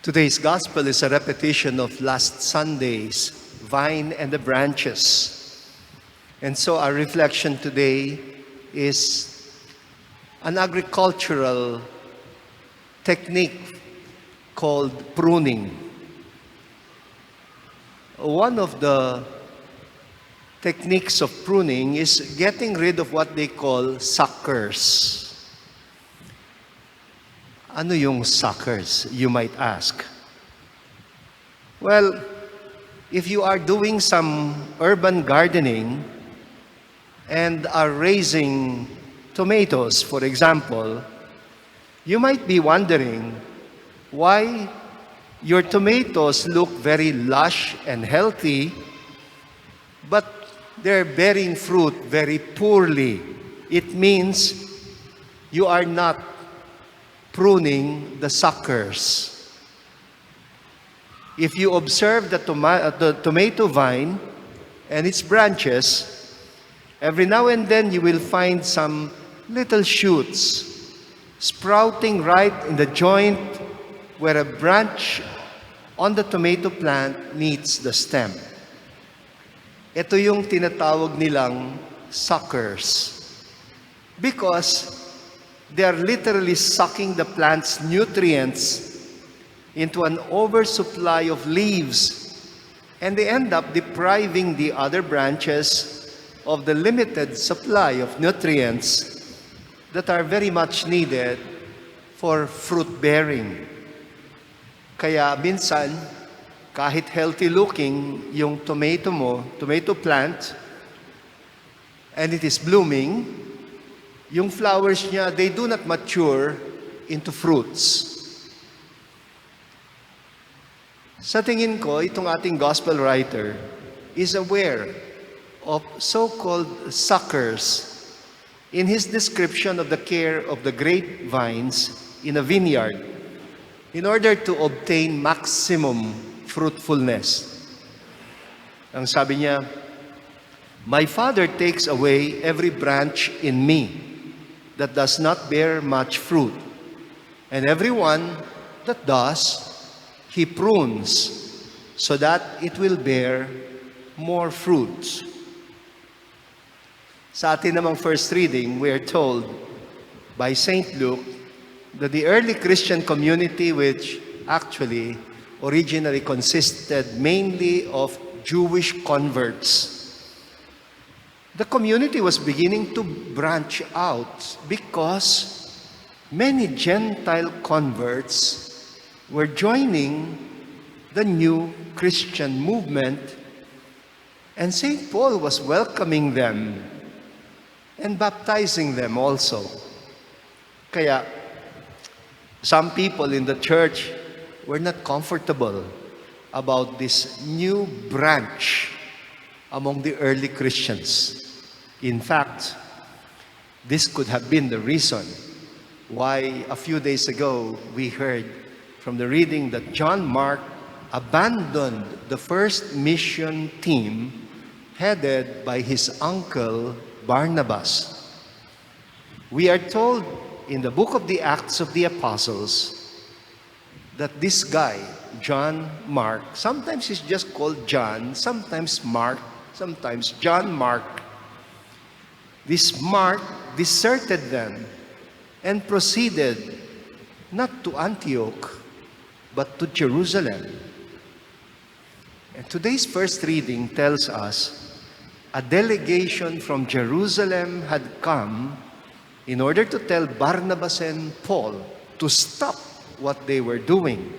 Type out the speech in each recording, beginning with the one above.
Today's gospel is a repetition of last Sunday's vine and the branches. And so our reflection today is an agricultural technique called pruning. One of the techniques of pruning is getting rid of what they call suckers. Ano yung suckers, you might ask? Well, if you are doing some urban gardening and are raising tomatoes, for example, you might be wondering why your tomatoes look very lush and healthy, but they're bearing fruit very poorly. It means you are not pruning the suckers. If you observe the tomato vine and its branches, every now and then you will find some little shoots sprouting right in the joint where a branch on the tomato plant meets the stem. Ito yung tinatawag nilang suckers because they are literally sucking the plant's nutrients into an oversupply of leaves, and they end up depriving the other branches of the limited supply of nutrients that are very much needed for fruit bearing. Kaya minsan, kahit healthy looking yung tomato plant, and it is blooming, yung flowers niya, they do not mature into fruits. Sa tingin ko, itong ating gospel writer is aware of so-called suckers in his description of the care of the grapevines in a vineyard in order to obtain maximum fruitfulness. Ang sabi niya, "My Father takes away every branch in me that does not bear much fruit, and every one that does, He prunes, so that it will bear more fruit." Sa atin namang first reading, we are told by St. Luke that the early Christian community, which actually originally consisted mainly of Jewish converts, the community was beginning to branch out because many Gentile converts were joining the new Christian movement, and St. Paul was welcoming them and baptizing them also. Kaya some people in the church were not comfortable about this new branch among the early Christians. In fact, this could have been the reason why a few days ago we heard from the reading that John Mark abandoned the first mission team headed by his uncle Barnabas. We are told in the book of the Acts of the Apostles that this guy, John Mark, sometimes he's just called John, sometimes Mark, sometimes John Mark. This Mark deserted them and proceeded not to Antioch, but to Jerusalem. And today's first reading tells us a delegation from Jerusalem had come in order to tell Barnabas and Paul to stop what they were doing.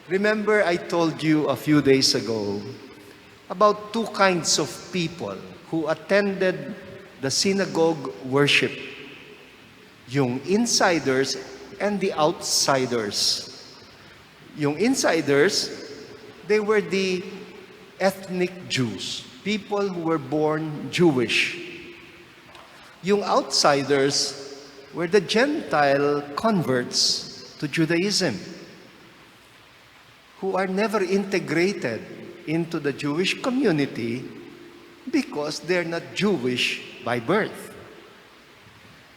Remember, I told you a few days ago about two kinds of people who attended the synagogue worship, yung insiders and the outsiders. Yung insiders, they were the ethnic Jews, people who were born Jewish. Yung outsiders were the Gentile converts to Judaism, who are never integrated into the Jewish community because they're not Jewish by birth.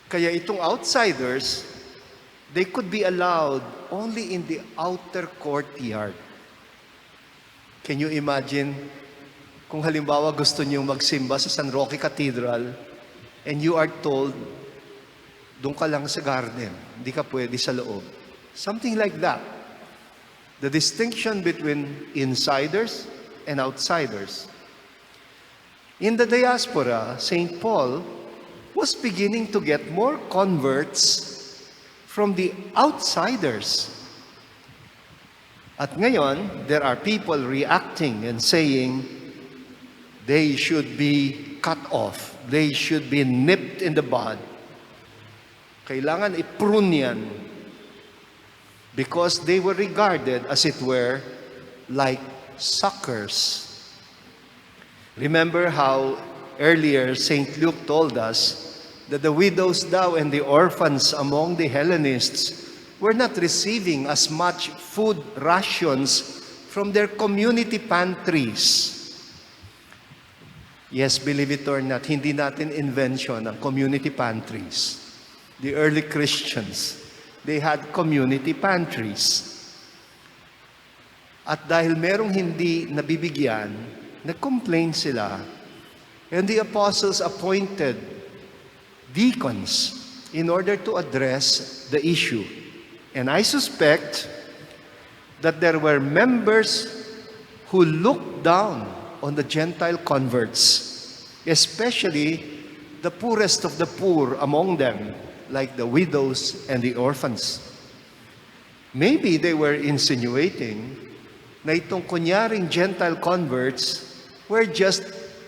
Kaya itong outsiders, they could be allowed only in the outer courtyard. Can you imagine kung halimbawa gusto niyong magsimba sa San Roque Cathedral and you are told, doon ka lang sa garden, hindi ka pwede sa loob. Something like that. The distinction between insiders and outsiders. In the diaspora, St. Paul was beginning to get more converts from the outsiders. At ngayon, there are people reacting and saying they should be cut off. They should be nipped in the bud. Kailangan i-prune yan because they were regarded, as it were, like suckers. Remember how earlier St. Luke told us that the widows daw and the orphans among the Hellenists were not receiving as much food rations from their community pantries. Yes, believe it or not, hindi natin invention ang community pantries. The early Christians, they had community pantries. At dahil merong hindi nabibigyan, nag-complain sila. And the apostles appointed deacons in order to address the issue. And I suspect that there were members who looked down on the Gentile converts, especially the poorest of the poor among them, like the widows and the orphans. Maybe they were insinuating na itong kunyaring Gentile converts were just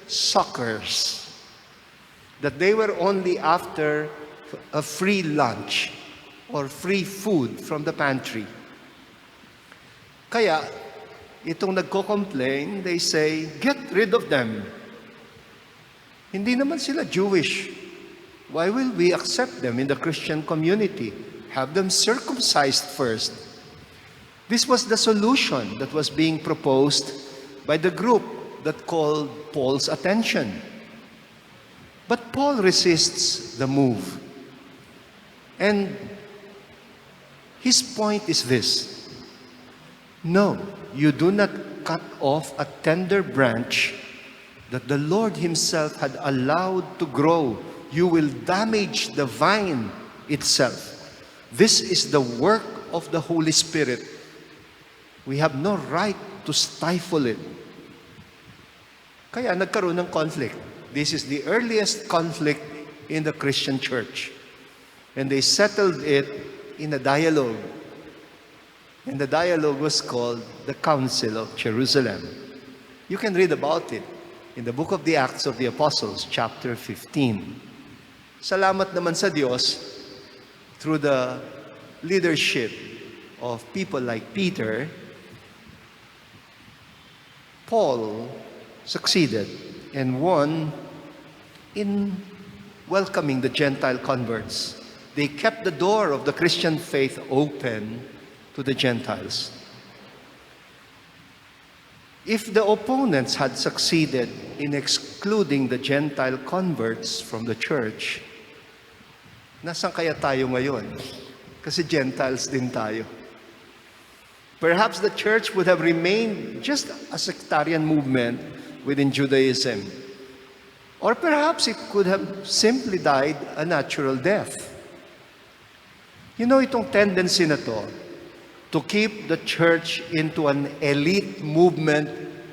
suckers, that they were only after a free lunch or free food from the pantry. Kaya, itong nagko-complain, they say, get rid of them. Hindi naman sila Jewish. Why will we accept them in the Christian community? Have them circumcised first. This was the solution that was being proposed by the group that called Paul's attention. But Paul resists the move. And his point is this: no, you do not cut off a tender branch that the Lord Himself had allowed to grow. You will damage the vine itself. This is the work of the Holy Spirit. We have no right to stifle it. Kaya nagkaroon ng conflict. This is the earliest conflict in the Christian church. And they settled it in a dialogue. And the dialogue was called the Council of Jerusalem. You can read about it in the book of the Acts of the Apostles, chapter 15. Salamat naman sa Diyos, through the leadership of people like Peter, Paul succeeded and won in welcoming the Gentile converts. They kept the door of the Christian faith open to the Gentiles. If the opponents had succeeded in excluding the Gentile converts from the church, nasan kaya tayo ngayon? Kasi Gentiles din tayo. Perhaps the church would have remained just a sectarian movement within Judaism. Or perhaps it could have simply died a natural death. You know, itong tendency na to keep the church into an elite movement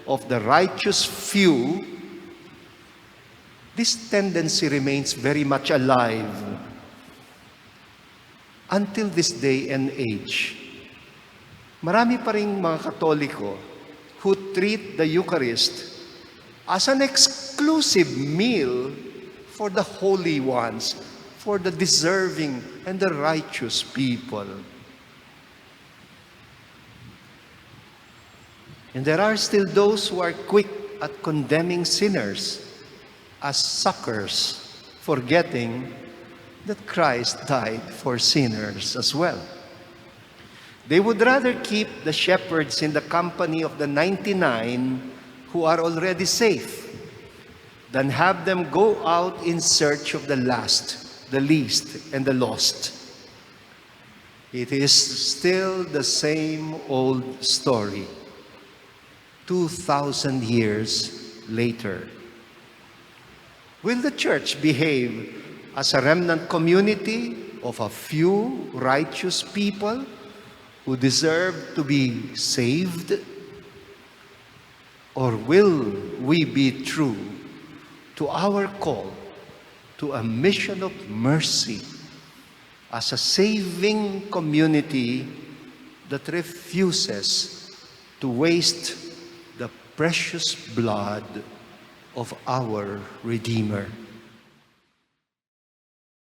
of the righteous few, this tendency remains very much alive until this day and age. Marami pa ring mga Katoliko who treat the Eucharist as an exclusive meal for the holy ones, for the deserving and the righteous people. And there are still those who are quick at condemning sinners as suckers, forgetting that Christ died for sinners as well. They would rather keep the shepherds in the company of the 99 who are already safe than have them go out in search of the last, the least, and the lost. It is still the same old story, 2,000 years later. Will the church behave as a remnant community of a few righteous people who deserve to be saved? Or will we be true to our call to a mission of mercy as a saving community that refuses to waste the precious blood of our Redeemer?